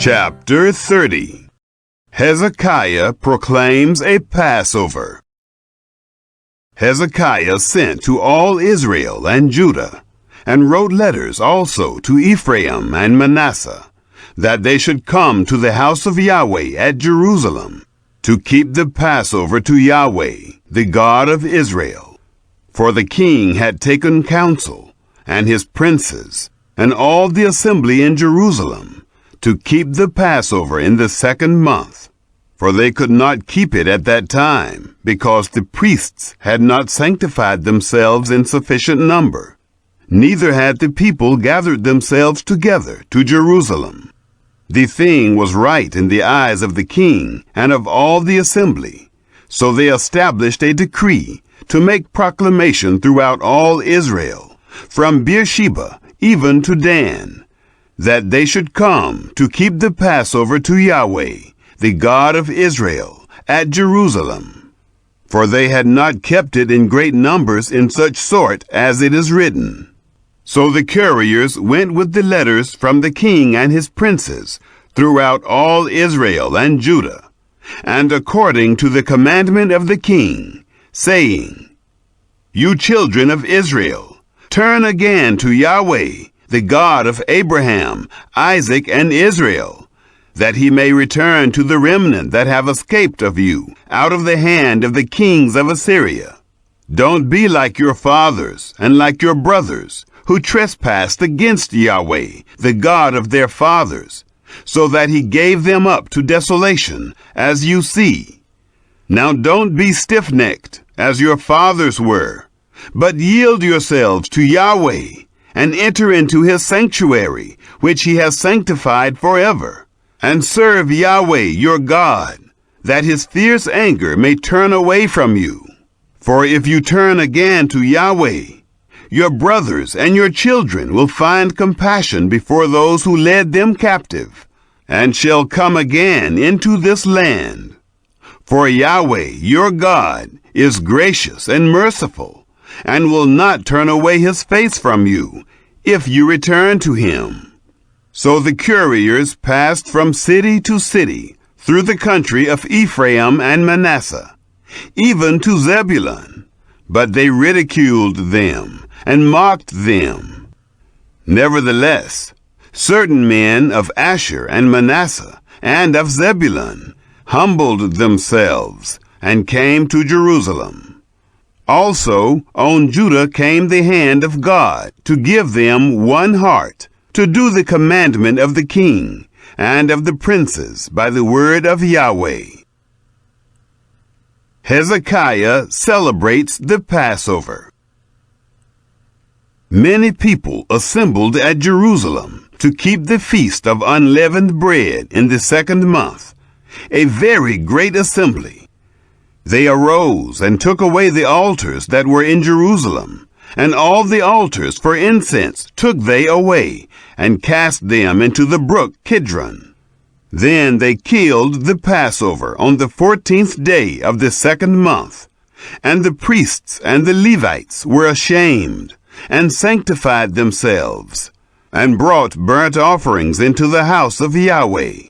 Chapter 30. Hezekiah proclaims a Passover. Hezekiah sent to all Israel and Judah, and wrote letters also to Ephraim and Manasseh, that they should come to the house of Yahweh at Jerusalem, to keep the Passover to Yahweh, the God of Israel. For the king had taken counsel, and his princes, and all the assembly in Jerusalem, to keep the Passover in the 2nd month. For they could not keep it at that time, because the priests had not sanctified themselves in sufficient number, neither had the people gathered themselves together to Jerusalem. The thing was right in the eyes of the king and of all the assembly. So they established a decree to make proclamation throughout all Israel, from Beersheba even to Dan, that they should come to keep the Passover to Yahweh, the God of Israel, at Jerusalem. For they had not kept it in great numbers in such sort as it is written. So the couriers went with the letters from the king and his princes throughout all Israel and Judah, and according to the commandment of the king, saying, You children of Israel, turn again to Yahweh, the God of Abraham, Isaac, and Israel, that he may return to the remnant that have escaped of you out of the hand of the kings of Assyria. Don't be like your fathers and like your brothers, who trespassed against Yahweh, the God of their fathers, so that he gave them up to desolation, as you see. Now don't be stiff-necked, as your fathers were, but yield yourselves to Yahweh, and enter into his sanctuary, which he has sanctified forever, and serve Yahweh your God, that his fierce anger may turn away from you. For if you turn again to Yahweh, your brothers and your children will find compassion before those who led them captive, and shall come again into this land. For Yahweh your God is gracious and merciful, and will not turn away his face from you, if you return to him. So the couriers passed from city to city, through the country of Ephraim and Manasseh, even to Zebulun, but they ridiculed them, and mocked them. Nevertheless, certain men of Asher and Manasseh, and of Zebulun, humbled themselves, and came to Jerusalem. Also on Judah came the hand of God to give them one heart, to do the commandment of the king and of the princes by the word of Yahweh. Hezekiah celebrates the Passover. Many people assembled at Jerusalem to keep the feast of unleavened bread in the 2nd month, a very great assembly. They arose and took away the altars that were in Jerusalem, and all the altars for incense took they away, and cast them into the brook Kidron. Then they killed the Passover on the 14th day of the 2nd month, and the priests and the Levites were ashamed, and sanctified themselves, and brought burnt offerings into the house of Yahweh.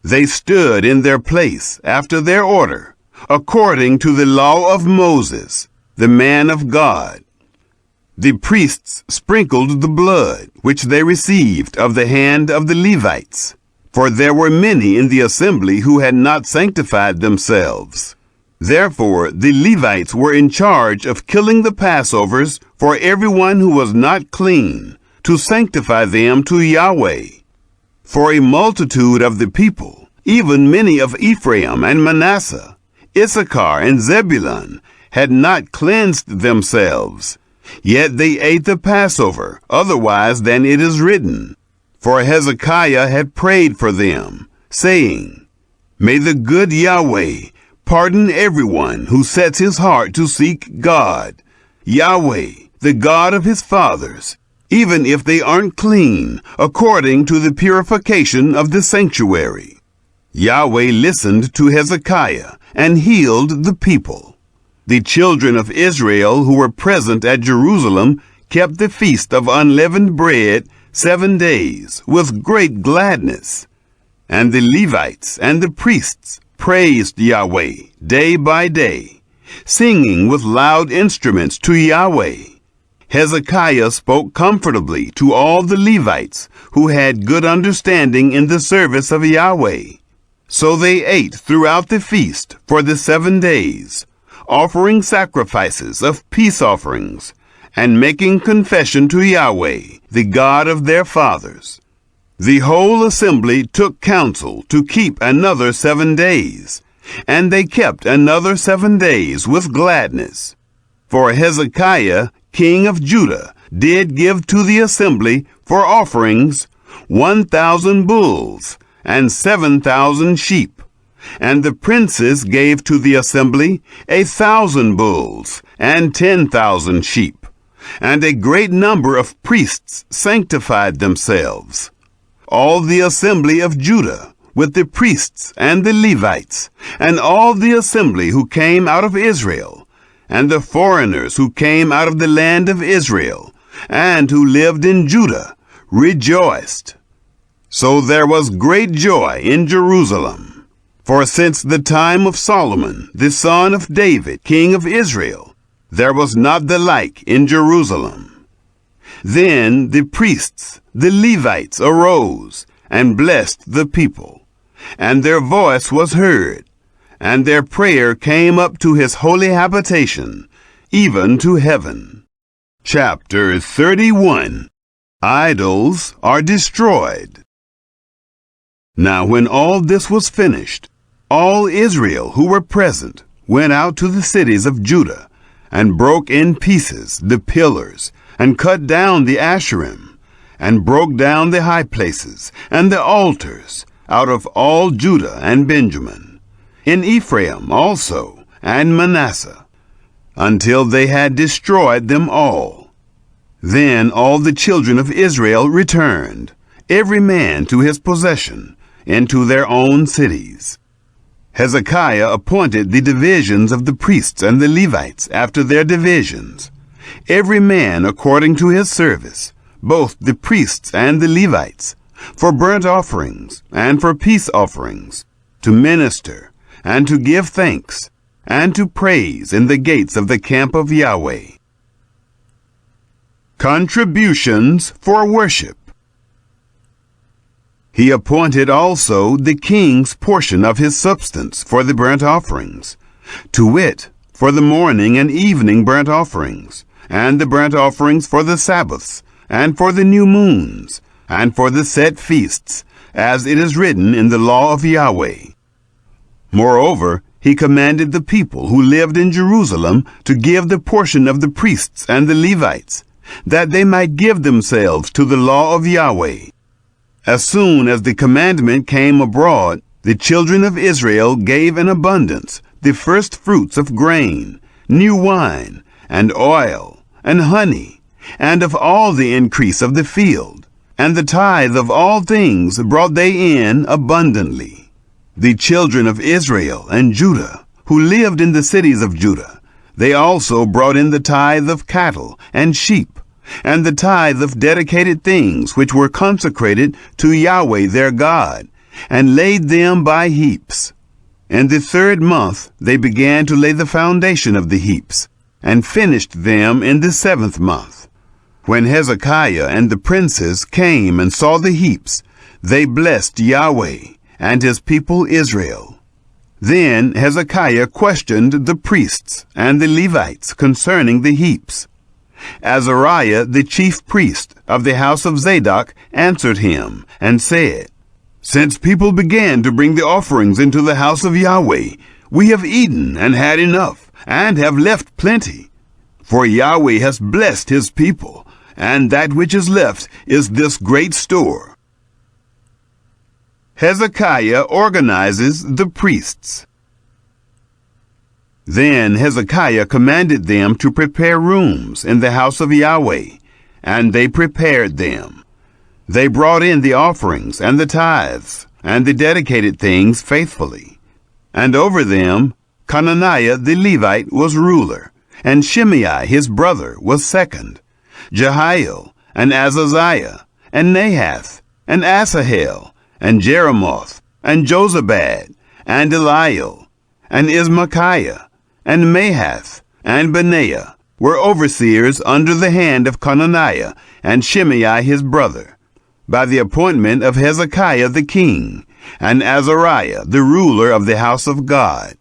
They stood in their place after their order, according to the law of Moses, the man of God. The priests sprinkled the blood which they received of the hand of the Levites, for there were many in the assembly who had not sanctified themselves. Therefore the Levites were in charge of killing the Passovers for everyone who was not clean, to sanctify them to Yahweh. For a multitude of the people, even many of Ephraim and Manasseh, Issachar and Zebulun, had not cleansed themselves, yet they ate the Passover otherwise than it is written. For Hezekiah had prayed for them, saying, May the good Yahweh pardon everyone who sets his heart to seek God, Yahweh, the God of his fathers, even if they aren't clean, according to the purification of the sanctuary. Yahweh listened to Hezekiah and healed the people. The children of Israel who were present at Jerusalem kept the feast of unleavened bread 7 days with great gladness. And the Levites and the priests praised Yahweh day by day, singing with loud instruments to Yahweh. Hezekiah spoke comfortably to all the Levites who had good understanding in the service of Yahweh. So they ate throughout the feast for the 7 days, offering sacrifices of peace offerings, and making confession to Yahweh, the God of their fathers. The whole assembly took counsel to keep another 7 days, and they kept another 7 days with gladness. For Hezekiah, king of Judah, did give to the assembly for offerings 1,000 bulls and 7,000 sheep, and the princes gave to the assembly 1,000 bulls and 10,000 sheep, and a great number of priests sanctified themselves. All the assembly of Judah, with the priests and the Levites, and all the assembly who came out of Israel, and the foreigners who came out of the land of Israel, and who lived in Judah, rejoiced. So there was great joy in Jerusalem. For since the time of Solomon, the son of David, king of Israel, there was not the like in Jerusalem. Then the priests, the Levites, arose and blessed the people, and their voice was heard, and their prayer came up to his holy habitation, even to heaven. Chapter 31. Idols are destroyed. Now when all this was finished, all Israel who were present went out to the cities of Judah, and broke in pieces the pillars, and cut down the Asherim, and broke down the high places, and the altars, out of all Judah and Benjamin, in Ephraim also, and Manasseh, until they had destroyed them all. Then all the children of Israel returned, every man to his possession, into their own cities. Hezekiah appointed the divisions of the priests and the Levites after their divisions, every man according to his service, both the priests and the Levites, for burnt offerings and for peace offerings, to minister and to give thanks and to praise in the gates of the camp of Yahweh. Contributions for worship. He appointed also the king's portion of his substance for the burnt offerings, to wit, for the morning and evening burnt offerings, and the burnt offerings for the Sabbaths, and for the new moons, and for the set feasts, as it is written in the law of Yahweh. Moreover, he commanded the people who lived in Jerusalem to give the portion of the priests and the Levites, that they might give themselves to the law of Yahweh. As soon as the commandment came abroad, the children of Israel gave in abundance the first fruits of grain, new wine, and oil, and honey, and of all the increase of the field, and the tithe of all things brought they in abundantly. The children of Israel and Judah, who lived in the cities of Judah, they also brought in the tithe of cattle and sheep, and the tithe of dedicated things which were consecrated to Yahweh their God, and laid them by heaps. In the 3rd month they began to lay the foundation of the heaps, and finished them in the 7th month. When Hezekiah and the princes came and saw the heaps, they blessed Yahweh and his people Israel. Then Hezekiah questioned the priests and the Levites concerning the heaps. Azariah, the chief priest of the house of Zadok, answered him and said, Since people began to bring the offerings into the house of Yahweh, we have eaten and had enough, and have left plenty. For Yahweh has blessed his people, and that which is left is this great store. Hezekiah organizes the priests. Then Hezekiah commanded them to prepare rooms in the house of Yahweh, and they prepared them. They brought in the offerings and the tithes and the dedicated things faithfully. And over them Conaniah the Levite was ruler, and Shimei his brother was second, Jehiel, and Azaziah, and Nahath, and Asahel, and Jeremoth, and Jozabad, and Eliel, and Ismachiah, and Mahath, and Benaiah were overseers under the hand of Conaniah and Shimei his brother, by the appointment of Hezekiah the king, and Azariah the ruler of the house of God.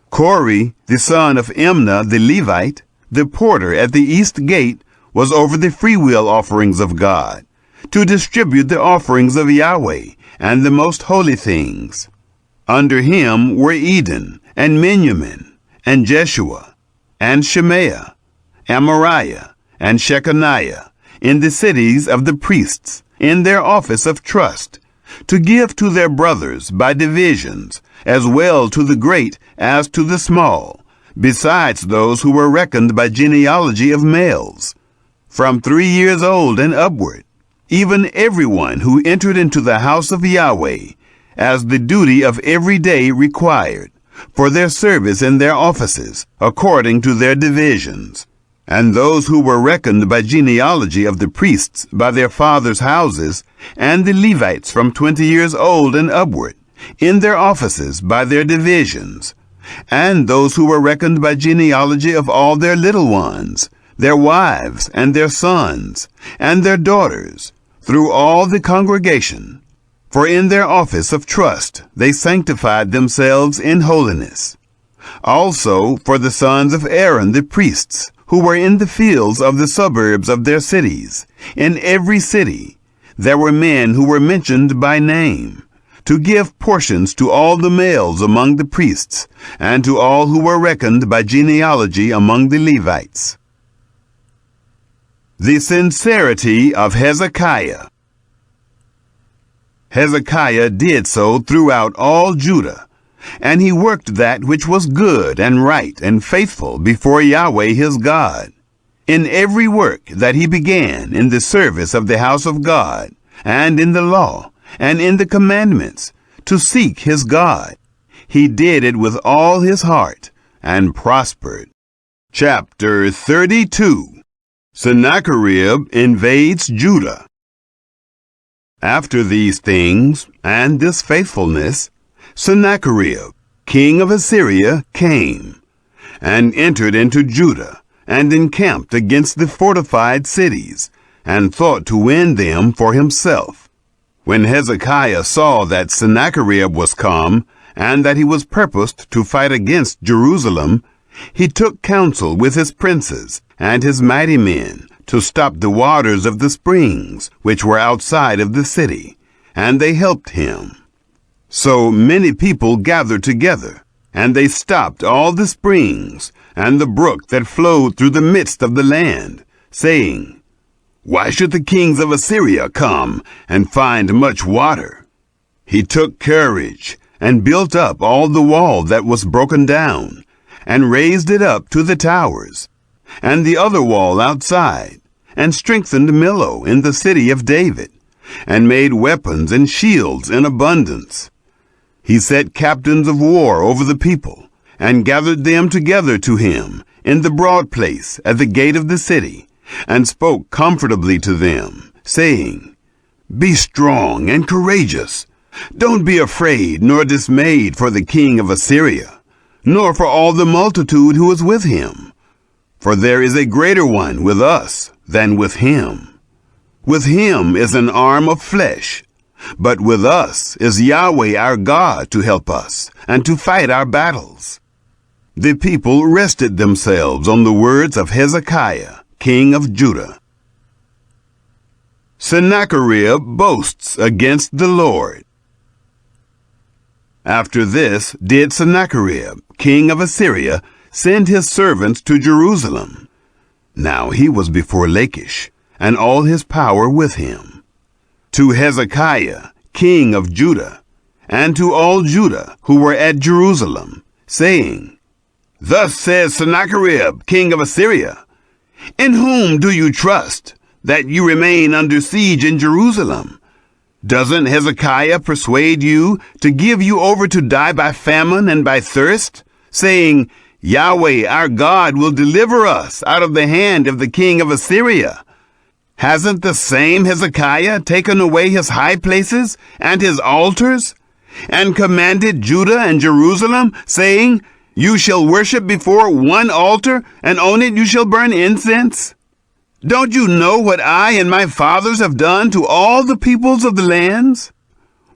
Kori, the son of Imnah the Levite, the porter at the east gate, was over the freewill offerings of God, to distribute the offerings of Yahweh and the most holy things. Under him were Eden, and Miniamin, and Jeshua, and Shemaiah, Amariah, and Shechaniah, in the cities of the priests, in their office of trust, to give to their brothers by divisions, as well to the great as to the small, besides those who were reckoned by genealogy of males, from 3 years old and upward, even everyone who entered into the house of Yahweh, as the duty of every day required, for their service in their offices, according to their divisions. And those who were reckoned by genealogy of the priests by their fathers' houses, and the Levites from 20 years old and upward, in their offices by their divisions, and those who were reckoned by genealogy of all their little ones, their wives, and their sons, and their daughters, through all the congregation. For in their office of trust they sanctified themselves in holiness. Also for the sons of Aaron the priests, who were in the fields of the suburbs of their cities, in every city, there were men who were mentioned by name, to give portions to all the males among the priests, and to all who were reckoned by genealogy among the Levites. The sincerity of Hezekiah. Hezekiah did so throughout all Judah, and he worked that which was good and right and faithful before Yahweh his God, in every work that he began in the service of the house of God, and in the law, and in the commandments, to seek his God. He did it with all his heart, and prospered. Chapter 32. Sennacherib invades Judah. After these things, and this faithfulness, Sennacherib, king of Assyria, came, and entered into Judah, and encamped against the fortified cities, and thought to win them for himself. When Hezekiah saw that Sennacherib was come, and that he was purposed to fight against Jerusalem, he took counsel with his princes and his mighty men, to stop the waters of the springs, which were outside of the city, and they helped him. So many people gathered together, and they stopped all the springs, and the brook that flowed through the midst of the land, saying, Why should the kings of Assyria come and find much water? He took courage, and built up all the wall that was broken down, and raised it up to the towers, and the other wall outside, and strengthened Millo in the city of David, and made weapons and shields in abundance. He set captains of war over the people, and gathered them together to him in the broad place at the gate of the city, and spoke comfortably to them, saying, Be strong and courageous. Don't be afraid nor dismayed for the king of Assyria, nor for all the multitude who is with him. For there is a greater one with us than with him. With him is an arm of flesh, but with us is Yahweh our God to help us and to fight our battles. The people rested themselves on the words of Hezekiah, king of Judah. Sennacherib boasts against the Lord. After this did Sennacherib, king of Assyria, send his servants to Jerusalem. Now he was before Lachish, and all his power with him. To Hezekiah, king of Judah, and to all Judah who were at Jerusalem, saying, Thus says Sennacherib, king of Assyria, In whom do you trust, that you remain under siege in Jerusalem? Doesn't Hezekiah persuade you to give you over to die by famine and by thirst, saying, Yahweh our God will deliver us out of the hand of the king of Assyria? Hasn't the same Hezekiah taken away his high places and his altars, and commanded Judah and Jerusalem, saying, You shall worship before one altar, and on it you shall burn incense? Don't you know what I and my fathers have done to all the peoples of the lands?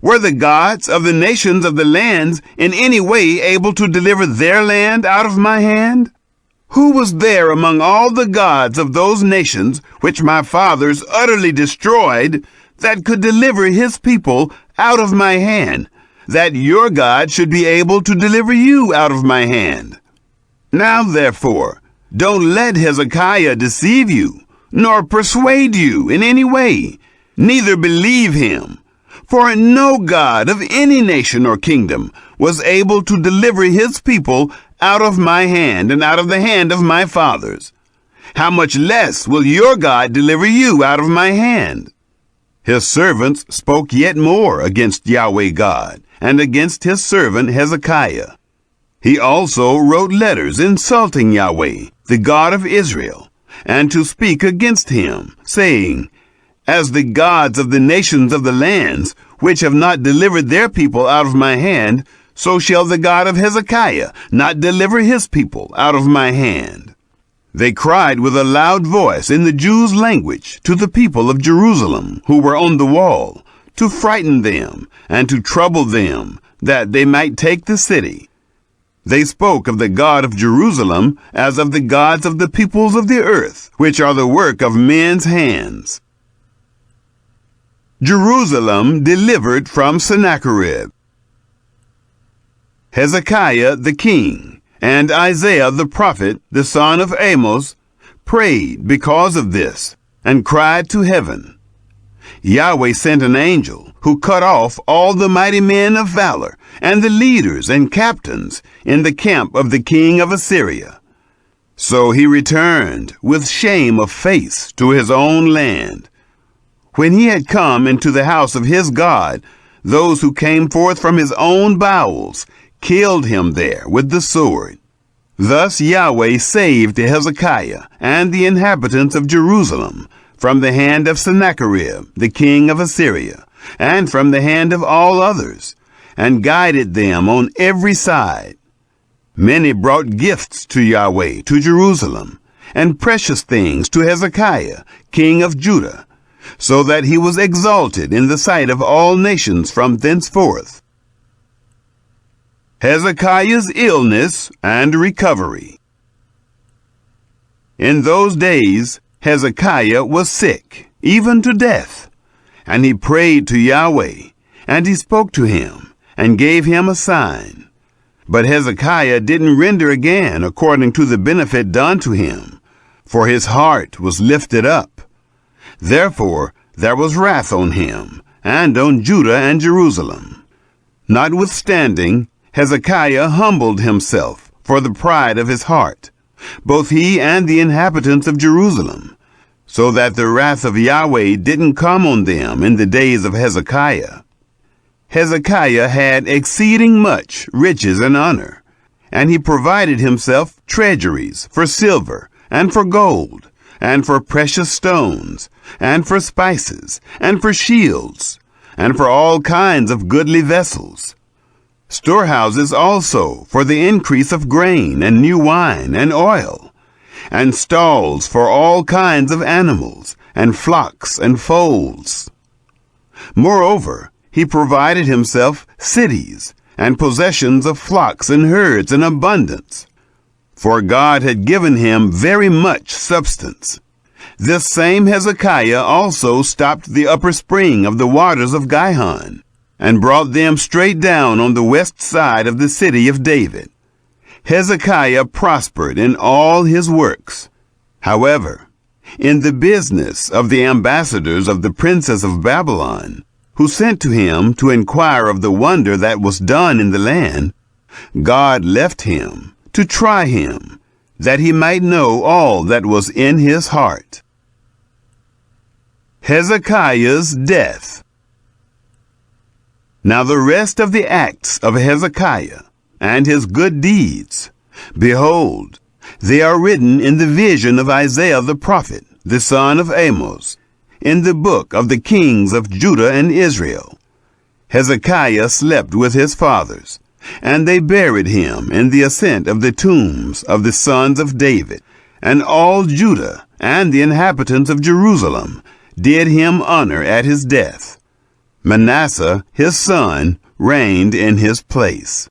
Were the gods of the nations of the lands in any way able to deliver their land out of my hand? Who was there among all the gods of those nations which my fathers utterly destroyed that could deliver his people out of my hand, that your God should be able to deliver you out of my hand? Now therefore, don't let Hezekiah deceive you, nor persuade you in any way, neither believe him. For no God of any nation or kingdom was able to deliver his people out of my hand and out of the hand of my fathers. How much less will your God deliver you out of my hand? His servants spoke yet more against Yahweh God and against his servant Hezekiah. He also wrote letters insulting Yahweh, the God of Israel, and to speak against him, saying, As the gods of the nations of the lands, which have not delivered their people out of my hand, so shall the God of Hezekiah not deliver his people out of my hand. They cried with a loud voice in the Jews' language to the people of Jerusalem who were on the wall, to frighten them and to trouble them, that they might take the city. They spoke of the God of Jerusalem as of the gods of the peoples of the earth, which are the work of men's hands. Jerusalem delivered from Sennacherib. Hezekiah the king and Isaiah the prophet, the son of Amos, prayed because of this, and cried to heaven. Yahweh sent an angel who cut off all the mighty men of valor and the leaders and captains in the camp of the king of Assyria. So he returned with shame of face to his own land. When he had come into the house of his God, those who came forth from his own bowels killed him there with the sword. Thus Yahweh saved Hezekiah and the inhabitants of Jerusalem from the hand of Sennacherib, the king of Assyria, and from the hand of all others, and guided them on every side. Many brought gifts to Yahweh to Jerusalem, and precious things to Hezekiah, king of Judah, so that he was exalted in the sight of all nations from thenceforth. Hezekiah's illness and recovery. In those days Hezekiah was sick, even to death, and he prayed to Yahweh, and he spoke to him, and gave him a sign. But Hezekiah didn't render again according to the benefit done to him, for his heart was lifted up. Therefore there was wrath on him, and on Judah and Jerusalem. Notwithstanding, Hezekiah humbled himself for the pride of his heart, both he and the inhabitants of Jerusalem, so that the wrath of Yahweh didn't come on them in the days of Hezekiah. Hezekiah had exceeding much riches and honor, and he provided himself treasuries for silver and for gold, and for precious stones, and for spices, and for shields, and for all kinds of goodly vessels. Storehouses also for the increase of grain and new wine and oil, and stalls for all kinds of animals, and flocks and folds. Moreover, he provided himself cities, and possessions of flocks and herds in abundance, for God had given him very much substance. This same Hezekiah also stopped the upper spring of the waters of Gihon, and brought them straight down on the west side of the city of David. Hezekiah prospered in all his works. However, in the business of the ambassadors of the princess of Babylon, who sent to him to inquire of the wonder that was done in the land, God left him to try him, that he might know all that was in his heart. Hezekiah's death. Now the rest of the acts of Hezekiah and his good deeds, behold, they are written in the vision of Isaiah the prophet, the son of Amos, in the book of the kings of Judah and Israel. Hezekiah slept with his fathers, and they buried him in the ascent of the tombs of the sons of David. And all Judah and the inhabitants of Jerusalem did him honor at his death. Manasseh his son reigned in his place.